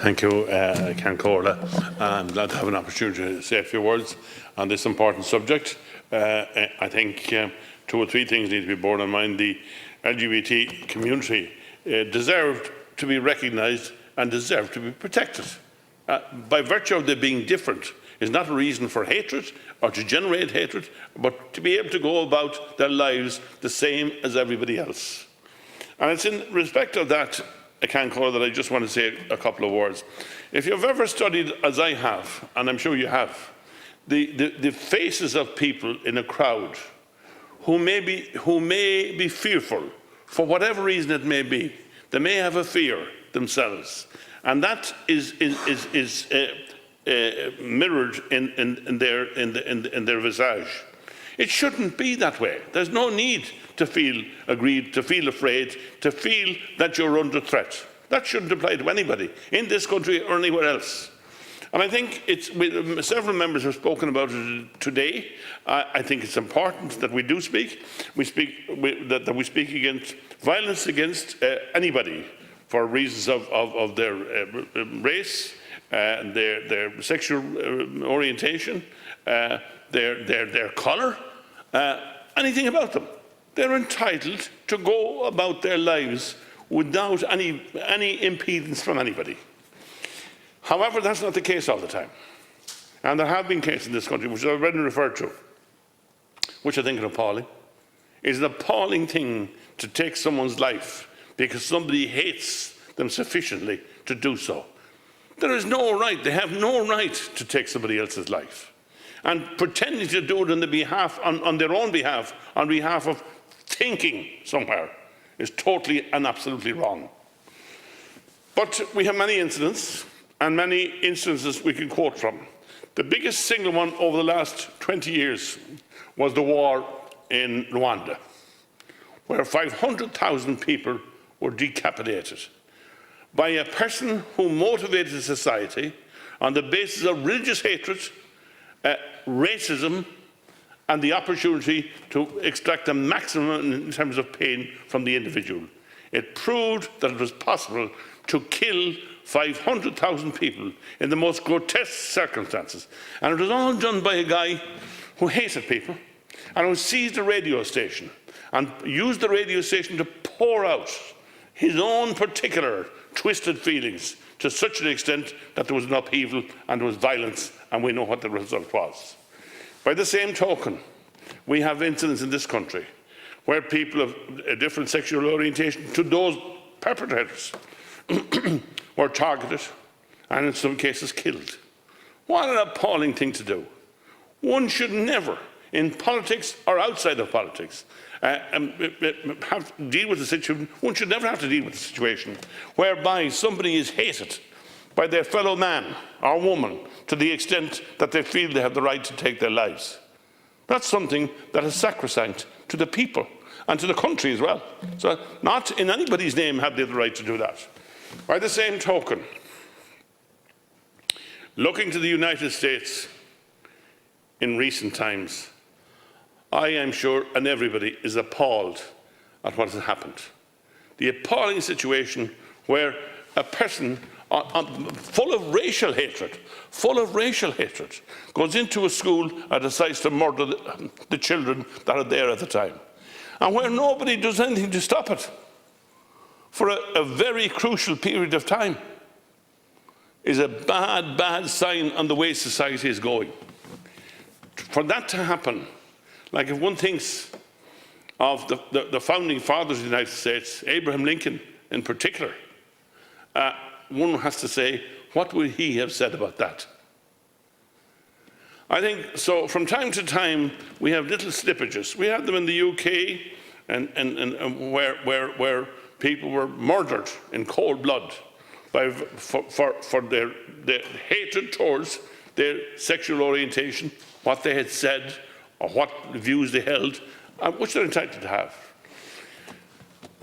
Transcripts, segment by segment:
Thank you, Can Corla. I'm glad to have an opportunity to say a few words on this important subject. I think 2 or 3 things need to be borne in mind. The LGBT community deserved to be recognised and deserved to be protected. By virtue of their being different is not a reason for hatred or to generate hatred, but to be able to go about their lives the same as everybody else. And it's in respect of that, that I just want to say a couple of words. If you've ever studied, as I have, and I'm sure you have, the faces of people in a crowd who may be fearful, for whatever reason it may be, they may have a fear themselves, and that is mirrored in their visage. It shouldn't be that way. There's no need to feel aggrieved, to feel afraid, to feel that you're under threat. That shouldn't apply to anybody in this country or anywhere else. And I think several members have spoken about it today. I think it's important that we do speak. That we speak against violence against anybody for reasons of their race, their sexual orientation, their colour, anything about them. They're entitled to go about their lives without any impedance from anybody. However, that's not the case all the time. And there have been cases in this country, which I've already referred to, which I think are appalling. It's an appalling thing to take someone's life because somebody hates them sufficiently to do so. There is no right, they have no right to take somebody else's life. And pretending to do it on their own behalf, on behalf of thinking somewhere, is totally and absolutely wrong. But we have many incidents, and many instances we can quote from. The biggest single one over the last 20 years was the war in Rwanda, where 500,000 people were decapitated by a person who motivated society on the basis of religious hatred, racism, and the opportunity to extract the maximum in terms of pain from the individual. It proved that it was possible to kill 500,000 people in the most grotesque circumstances. And it was all done by a guy who hated people and who seized a radio station and used the radio station to pour out his own particular twisted feelings to such an extent that there was an upheaval and there was violence, and we know what the result was. By the same token, we have incidents in this country where people of a different sexual orientation to those perpetrators were targeted and in some cases killed. What an appalling thing to do. One should never, in politics or outside of politics, have to deal with the situation. One should never have to deal with a situation whereby somebody is hated by their fellow man or woman to the extent that they feel they have the right to take their lives. That's something that is sacrosanct to the people and to the country as well. So not in anybody's name have they the right to do that. By the same token, looking to the United States in recent times, I am sure, and everybody is appalled at what has happened. The appalling situation where a person full of racial hatred, goes into a school and decides to murder the children that are there at the time, and where nobody does anything to stop it for a very crucial period of time, is a bad sign on the way society is going. For that to happen, like if one thinks of the founding fathers of the United States, Abraham Lincoln in particular, one has to say, what would he have said about that? I think so. From time to time, we have little snippages. We had them in the UK, and where people were murdered in cold blood for their hatred towards their sexual orientation, what they had said, or what views they held, which they're entitled to have.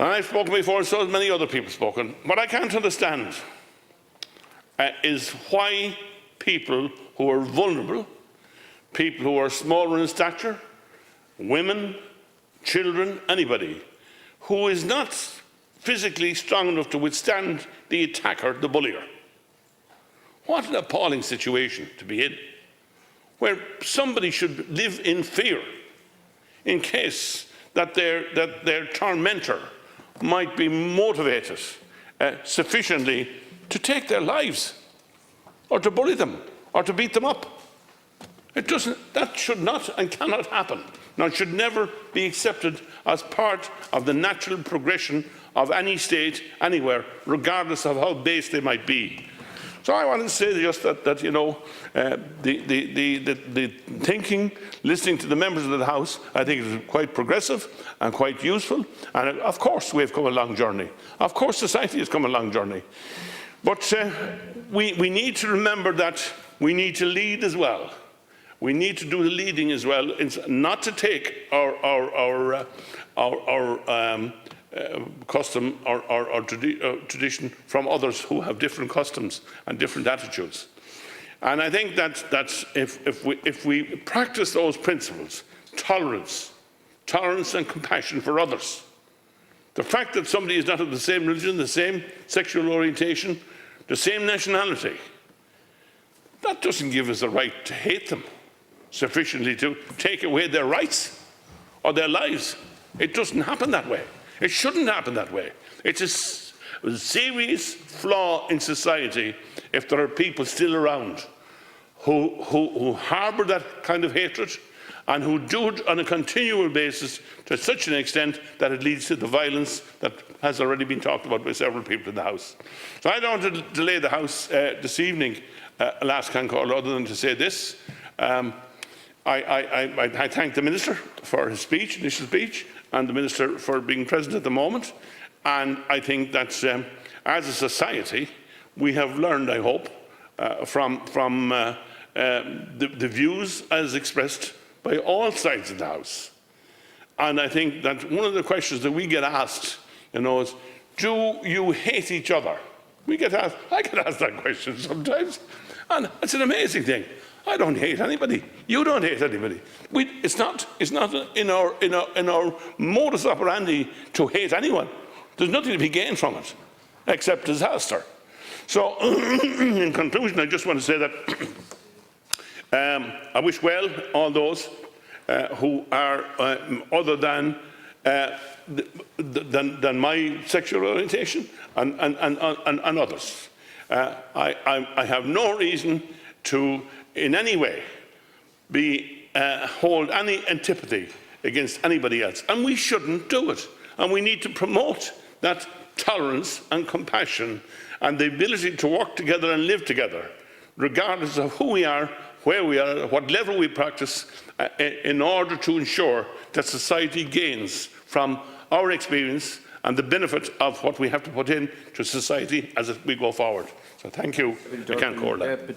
And I've spoken before, and so have many other people spoken. What I can't understand is why people who are vulnerable, people who are smaller in stature, women, children, anybody, who is not physically strong enough to withstand the attacker, the bullier, What an appalling situation to be in, where somebody should live in fear in case that their tormentor might be motivated sufficiently to take their lives, or to bully them, or to beat them up. That should not and cannot happen. Now, it should never be accepted as part of the natural progression of any state, anywhere, regardless of how base they might be. So I wanted to say just that you know, the thinking, listening to the members of the House, I think is quite progressive and quite useful. And of course we have come a long journey. Of course society has come a long journey. But we need to remember that we need to lead as well. We need to do the leading as well, not to take our custom or tradition from others who have different customs and different attitudes. And I think that if we practice those principles, tolerance and compassion for others, the fact that somebody is not of the same religion, the same sexual orientation, the same nationality, that doesn't give us the right to hate them sufficiently to take away their rights or their lives. It doesn't happen that way. It shouldn't happen that way. It's a serious flaw in society if there are people still around who harbour that kind of hatred and who do it on a continual basis to such an extent that it leads to the violence that has already been talked about by several people in the House. So I don't want to delay the House this evening, last can call, other than to say this. I thank the Minister for his speech, initial speech, and the Minister for being present at the moment. And I think that as a society, we have learned, I hope, from the views as expressed by all sides of the House. And I think that one of the questions that we get asked, you know, is, do you hate each other? I get asked that question sometimes, and it's an amazing thing. I don't hate anybody. You don't hate anybody. It's not in our modus operandi to hate anyone. There's nothing to be gained from it, except disaster. So, in conclusion, I just want to say that I wish well all those who are other than my sexual orientation and others. I have no reason to in any way hold any antipathy against anybody else, and we shouldn't do it. And we need to promote that tolerance and compassion and the ability to work together and live together, regardless of who we are, where we are, at what level we practice, in order to ensure that society gains from our experience and the benefit of what we have to put in to society as we go forward. So thank you. I can't call that.